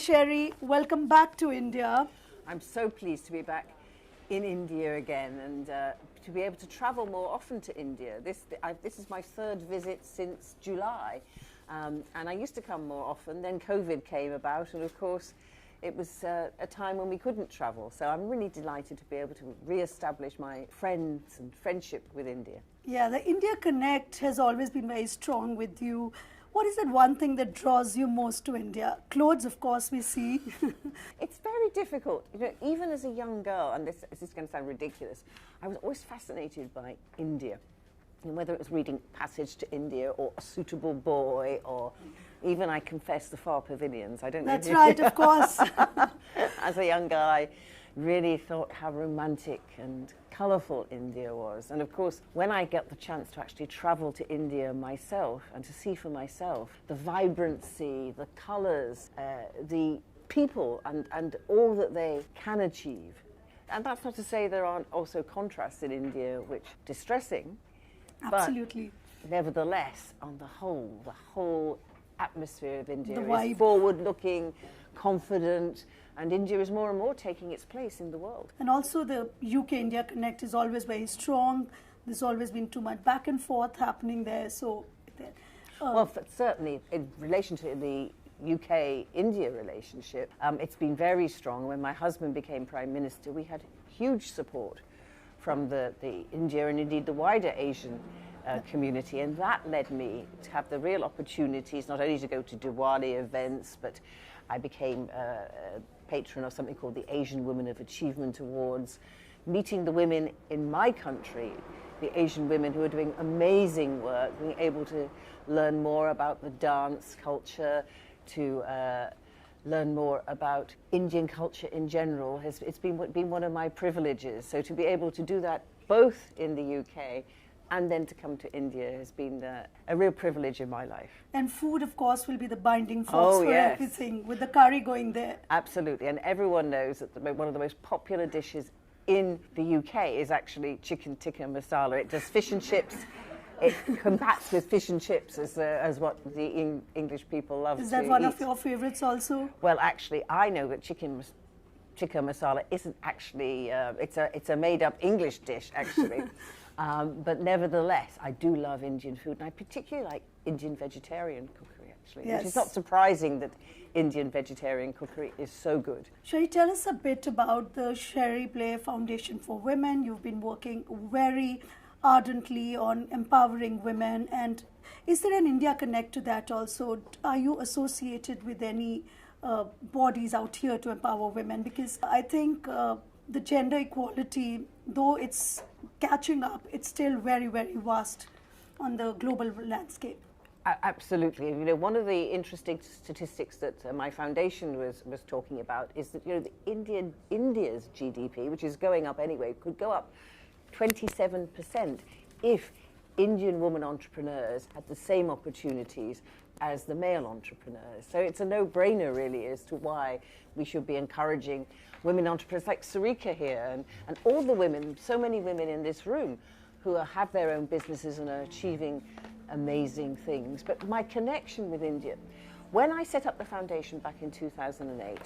Cherie. Welcome back to India. I'm so pleased to be back in India again and to be able to travel more often to India. This is my third visit since July, and I used to come more often. Then COVID came about, and of course, it was a time when we couldn't travel. So I'm really delighted to be able to re-establish my friends and friendship with India. Yeah, the India Connect has always been very strong with you. What is that one thing that draws you most to India? Clothes, of course, we see. It's very difficult. You know, even as a young girl, and this is going to sound ridiculous, I was always fascinated by India. And whether it was reading Passage to India or A Suitable Boy or even, I confess, the Far Pavilions. I don't know. That's right, of course. As a young girl, I really thought how romantic and colourful India was. And of course, when I got the chance to actually travel to India myself and to see for myself the vibrancy, the colours, the people and all that they can achieve. And that's not to say there aren't also contrasts in India which are distressing. Absolutely. But nevertheless, on the whole atmosphere of India is forward-looking, confident, and India is more and more taking its place in the world. And also the UK-India Connect is always very strong. There's always been too much back and forth happening there. So, well, certainly in relation to the UK-India relationship, it's been very strong. When my husband became Prime Minister, we had huge support from the India and indeed the wider Asian community, and that led me to have the real opportunities not only to go to Diwali events, but I became a patron of something called the Asian Women of Achievement Awards, meeting the women in my country, the Asian women who are doing amazing work, being able to learn more about the dance culture, to learn more about Indian culture in general. It's been one of my privileges. So to be able to do that both in the UK and then to come to India has been a real privilege in my life. And food, of course, will be the binding force for everything, with the curry going there. Absolutely, and everyone knows that one of the most popular dishes in the UK is actually chicken tikka masala. It does fish and chips. It combats with fish and chips as what the English people love to eat. Is that one of your favorites also? Well, actually, I know that chicken tikka masala isn't actually, it's a made-up English dish, actually. But nevertheless, I do love Indian food, and I particularly like Indian vegetarian cookery, actually. Yes. Which is not surprising that Indian vegetarian cookery is so good. Cherie, tell us a bit about the Cherie Blair Foundation for Women. You've been working very ardently on empowering women, and is there an India Connect to that also? Are you associated with any bodies out here to empower women? Because I think the gender equality, though it's catching up, it's still very, very vast on the global landscape. Absolutely. You know, one of the interesting statistics that my foundation was talking about is that, you know, India's GDP, which is going up anyway, could go up 27% if Indian women entrepreneurs had the same opportunities as the male entrepreneurs. So it's a no-brainer, really, as to why we should be encouraging women entrepreneurs like Sarika here and all the women, so many women in this room who have their own businesses and are achieving amazing things. But my connection with India, when I set up the foundation back in 2008,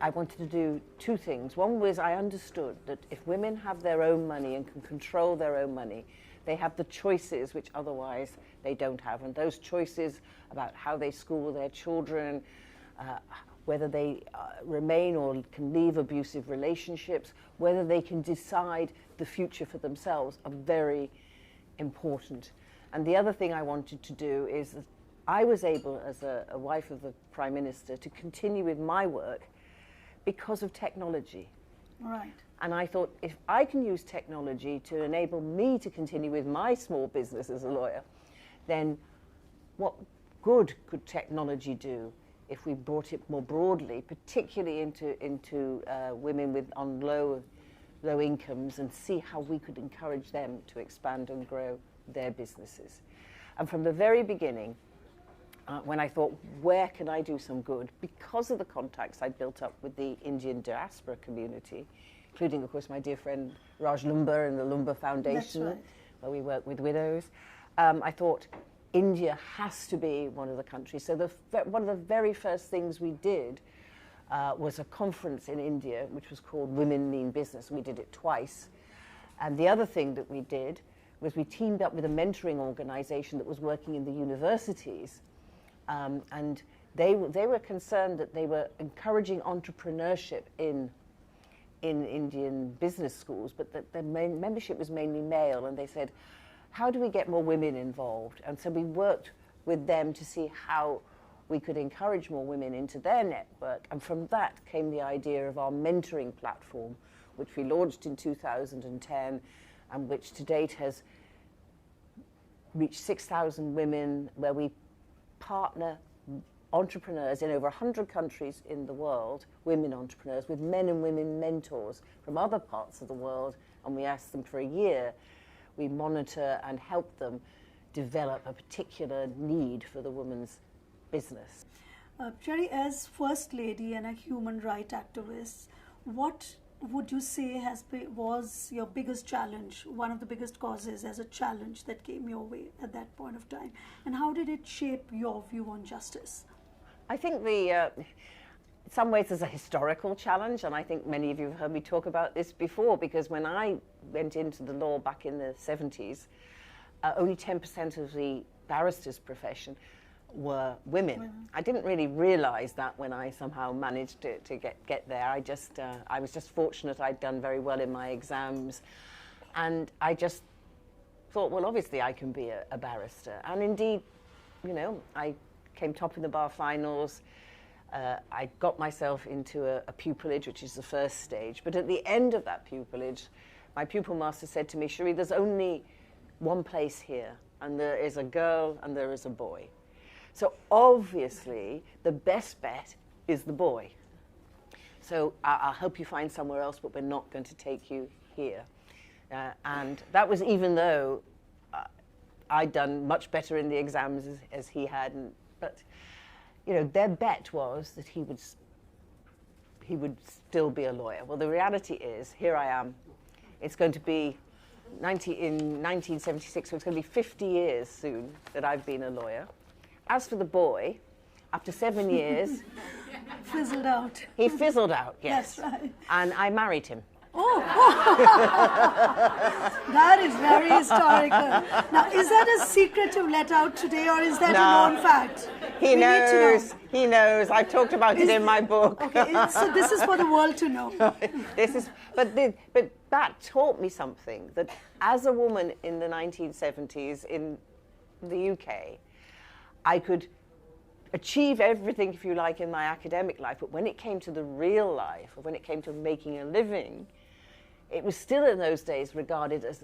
I wanted to do two things. One was I understood that if women have their own money and can control their own money, they have the choices which otherwise they don't have. And those choices about how they school their children, whether they remain or can leave abusive relationships, whether they can decide the future for themselves, are very important. And the other thing I wanted to do is that I was able, as a wife of the Prime Minister, to continue with my work because of technology. Right. And I thought, if I can use technology to enable me to continue with my small business as a lawyer, then what good could technology do if we brought it more broadly, particularly into women on low incomes, and see how we could encourage them to expand and grow their businesses. And from the very beginning, when I thought, where can I do some good? Because of the contacts I built up with the Indian diaspora community, including, of course, my dear friend Raj Lumber and the Lumber Foundation, where we work with widows, I thought, India has to be one of the countries. So one of the very first things we did was a conference in India, which was called Women Mean Business. We did it twice. And the other thing that we did was we teamed up with a mentoring organization that was working in the universities. And they were concerned that they were encouraging entrepreneurship in Indian business schools, but that their membership was mainly male. And they said, how do we get more women involved? And so we worked with them to see how we could encourage more women into their network. And from that came the idea of our mentoring platform, which we launched in 2010, and which to date has reached 6,000 women, where we partner entrepreneurs in over 100 countries in the world, women entrepreneurs, with men and women mentors from other parts of the world, and we ask them for a year. We monitor and help them develop a particular need for the woman's business. Cherie, as First Lady and a human rights activist, what would you say was your biggest challenge, one of the biggest causes as a challenge that came your way at that point of time? And how did it shape your view on justice? I think in some ways there's a historical challenge, and I think many of you have heard me talk about this before, because when I went into the law back in the 70s, only 10% of the barristers' profession were women. I didn't really realize that when I somehow managed to get there. I was just fortunate. I'd done very well in my exams, and I just thought, well, obviously I can be a barrister. And indeed, I came top in the bar finals. I got myself into a pupillage, which is the first stage. But at the end of that pupillage, my pupil master said to me, Cherie, there's only one place here, and there is a girl and there is a boy. So obviously, the best bet is the boy. So I'll help you find somewhere else, but we're not going to take you here. And that was even though I'd done much better in the exams as he had. But their bet was that he would still be a lawyer. Well, the reality is, here I am. It's going to be in 1976, so it's going to be 50 years soon that I've been a lawyer. As for the boy, after 7 years... Fizzled out. He fizzled out, yes. That's right. And I married him. Oh! That is very historical. Now, is that a secret you've let out today, or is that a known fact? He knows. He knows. I've talked about it in my book. Okay, so this is for the world to know. But that taught me something, that as a woman in the 1970s in the UK, I could achieve everything, if you like, in my academic life, but when it came to the real life, or when it came to making a living, it was still in those days regarded as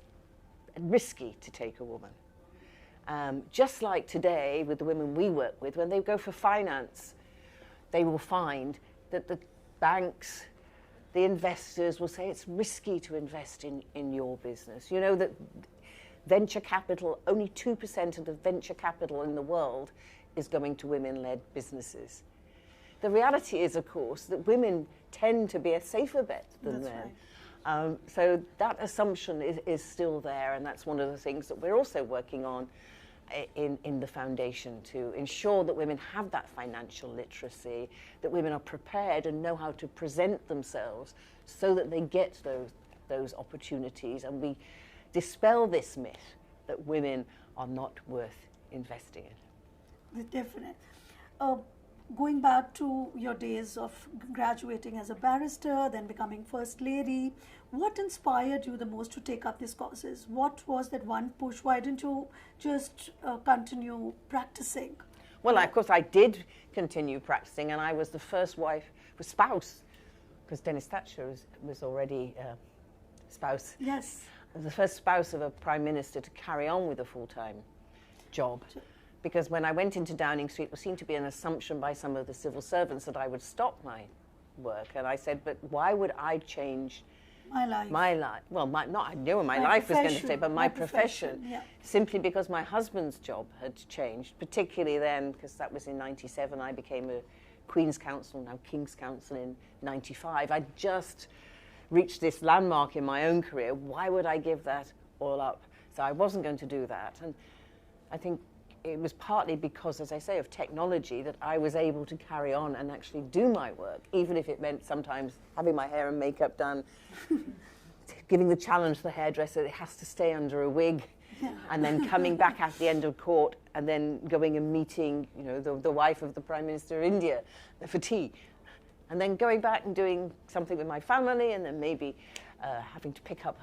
risky to take a woman. Just like today with the women we work with, when they go for finance, they will find that the banks, the investors will say it's risky to invest in your business. You know that venture capital, only 2% of the venture capital in the world is going to women-led businesses. The reality is, of course, that women tend to be a safer bet than men. Right. So that assumption is still there, and that's one of the things that we're also working on in the foundation, to ensure that women have that financial literacy, that women are prepared and know how to present themselves so that they get those opportunities, and we dispel this myth that women are not worth investing in. Definitely. Going back to your days of graduating as a barrister, then becoming First Lady, what inspired you the most to take up these courses? What was that one push? Why didn't you just continue practicing? Well, of course, I did continue practicing, and I was the first spouse, because Dennis Thatcher was already spouse. Yes. The first spouse of a prime minister to carry on with a full-time job. Because when I went into Downing Street, there seemed to be an assumption by some of the civil servants that I would stop my work. And I said, but why would I change my life? Well, I knew my life was going to stay, but my profession. Yeah. Simply because my husband's job had changed, particularly then, because that was in 97, I became a Queen's Counsel, now King's Counsel in 95. I'd just reached this landmark in my own career. Why would I give that all up? So I wasn't going to do that. And I think it was partly because, as I say, of technology that I was able to carry on and actually do my work, even if it meant sometimes having my hair and makeup done, giving the challenge to the hairdresser that it has to stay under a wig, and then coming back at the end of court and then going and meeting, you know, the wife of the Prime Minister of India for tea, and then going back and doing something with my family, and then maybe having to pick up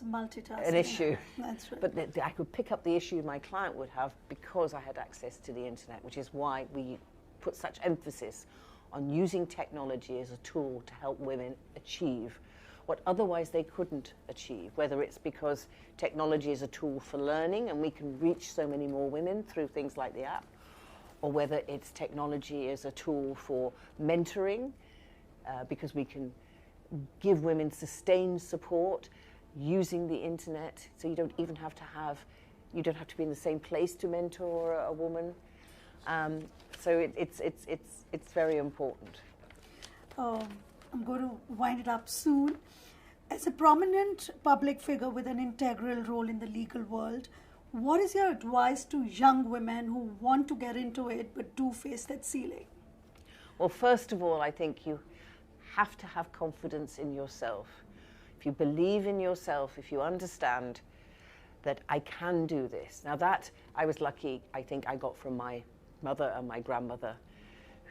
multitasking. an issue. That's right. But I could pick up the issue my client would have because I had access to the internet, which is why we put such emphasis on using technology as a tool to help women achieve what otherwise they couldn't achieve, whether it's because technology is a tool for learning and we can reach so many more women through things like the app, or whether it's technology as a tool for mentoring, because we can give women sustained support using the internet, so you don't even have to be in the same place to mentor a woman. So it's very important. I'm going to wind it up soon. As a prominent public figure with an integral role in the legal world, what is your advice to young women who want to get into it but do face that ceiling? Well, first of all, I think you have to have confidence in yourself. If you believe in yourself, if you understand that I can do this. Now that I was lucky, I think I got from my mother and my grandmother,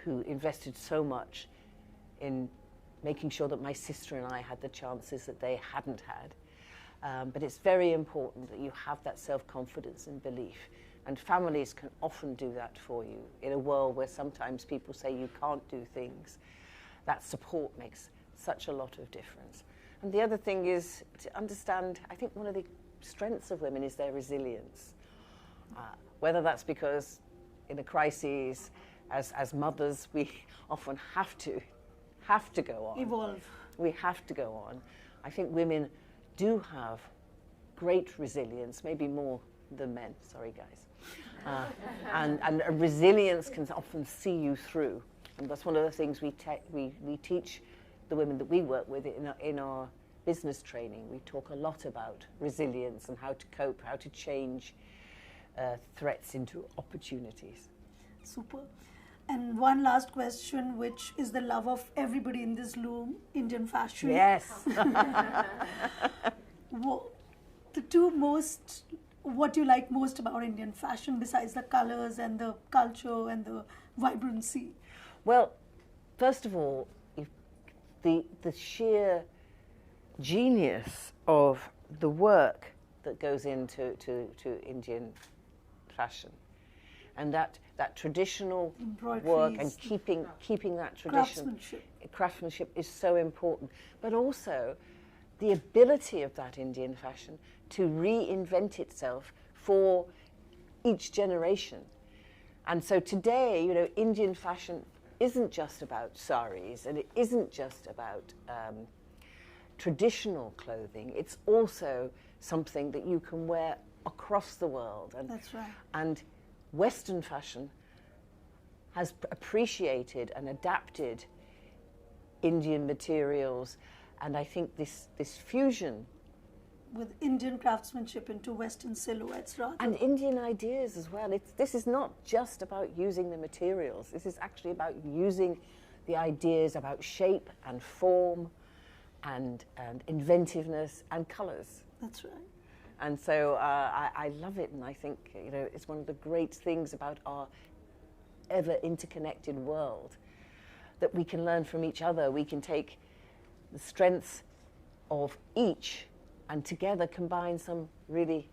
who invested so much in making sure that my sister and I had the chances that they hadn't had. But it's very important that you have that self-confidence and belief. And families can often do that for you in a world where sometimes people say you can't do things. That support makes such a lot of difference. And the other thing is to understand, I think one of the strengths of women is their resilience. Whether that's because in a crisis, as mothers, we often have to go on. Evolve. We have to go on. I think women do have great resilience, maybe more than men, sorry guys. And resilience can often see you through. And that's one of the things we teach the women that we work with in our business training. We talk a lot about resilience and how to cope, how to change threats into opportunities. Super. And one last question, which is the love of everybody in this room, Indian fashion. Yes. What you like most about Indian fashion besides the colors and the culture and the vibrancy? Well, first of all, the sheer genius of the work that goes into Indian fashion, and that traditional work and keeping that tradition, craftsmanship is so important. But also the ability of that Indian fashion to reinvent itself for each generation. And so today, you know, Indian fashion isn't just about saris, and it isn't just about traditional clothing. It's also something that you can wear across the world. And, that's right. And Western fashion has appreciated and adapted Indian materials, and I think this fusion with Indian craftsmanship into Western silhouettes, rather. And Indian ideas as well. This is not just about using the materials. This is actually about using the ideas about shape and form and inventiveness and colours. That's right. And so I love it, and I think, you know, it's one of the great things about our ever interconnected world, that we can learn from each other. We can take the strengths of each and together combine some really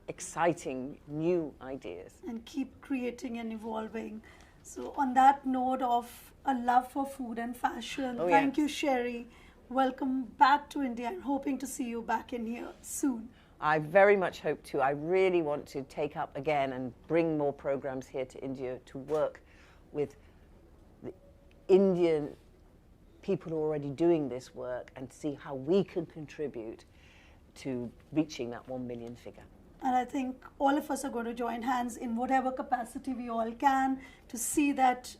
exciting new ideas. And keep creating and evolving. So on that note of a love for food and fashion, thank you, Cherie. Welcome back to India, and hoping to see you back in here soon. I very much hope to. I really want to take up again and bring more programs here to India to work with the Indian people who are already doing this work and see how we can contribute to reaching that 1 million figure. And I think all of us are going to join hands in whatever capacity we all can to see that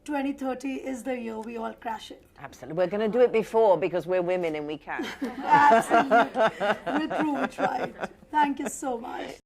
2030 is the year we all crash it. Absolutely. We're going to do it before because we're women and we can. Absolutely. We'll prove it right. Thank you so much.